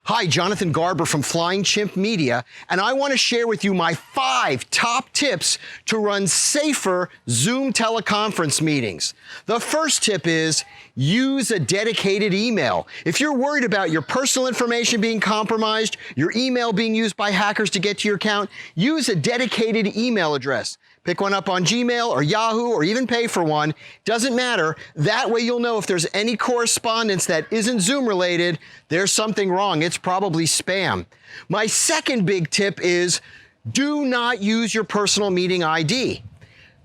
Hi, Jonathan Garber from Flying Chimp Media, and I want to share with you my 5 top tips to run safer Zoom teleconference meetings. The first tip is use a dedicated email. If you're worried about your personal information being compromised, your email being used by hackers to get to your account, use a dedicated email address. Pick one up on Gmail or Yahoo or even pay for one. Doesn't matter. That way you'll know if there's any correspondence that isn't Zoom related, there's something wrong. It's probably spam. My second big tip is do not use your personal meeting ID.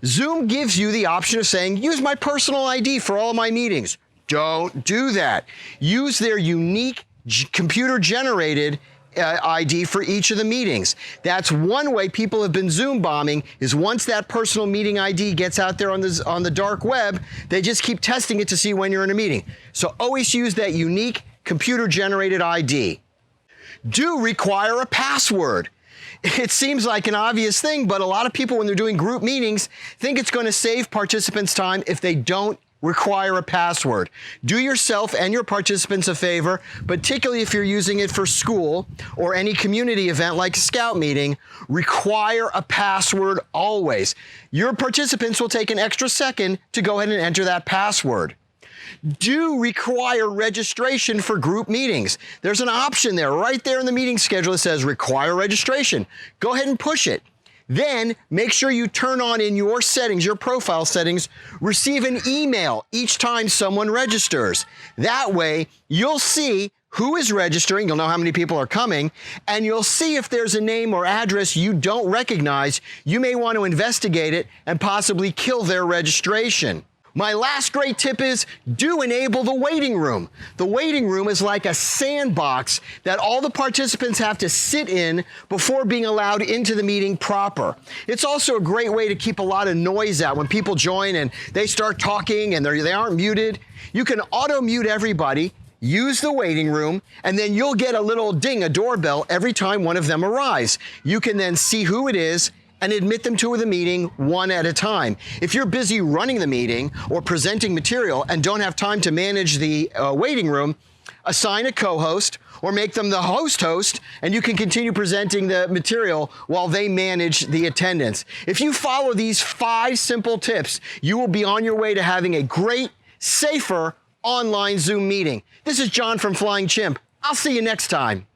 Zoom gives you the option of saying, use my personal ID for all of my meetings. Don't do that. Use their unique computer-generated ID for each of the meetings. That's one way people have been Zoom bombing, is once that personal meeting ID gets out there on the dark web, they just keep testing it to see when you're in a meeting. So always use that unique computer-generated ID. Do require a password. It seems like an obvious thing, but a lot of people when they're doing group meetings think it's going to save participants time if they don't require a password. Do yourself and your participants a favor, particularly if you're using it for school or any community event like a scout meeting, require a password always. Your participants will take an extra second to go ahead and enter that password. Do require registration for group meetings. There's an option there right there in the meeting schedule that says require registration. Go ahead and push it. Then make sure you turn on in your settings, your profile settings, receive an email each time someone registers. That way you'll see who is registering, you'll know how many people are coming, and you'll see if there's a name or address you don't recognize. You may want to investigate it and possibly kill their registration. My last great tip is do enable the waiting room. The waiting room is like a sandbox that all the participants have to sit in before being allowed into the meeting proper. It's also a great way to keep a lot of noise out when people join and they start talking and they aren't muted. You can auto-mute everybody, use the waiting room, and then you'll get a little ding, a doorbell, every time one of them arrives. You can then see who it is and admit them to the meeting one at a time. If you're busy running the meeting or presenting material and don't have time to manage the waiting room, assign a co-host or make them the host, and you can continue presenting the material while they manage the attendance. If you follow these 5 simple tips, you will be on your way to having a great, safer online Zoom meeting. This is John from Flying Chimp. I'll see you next time.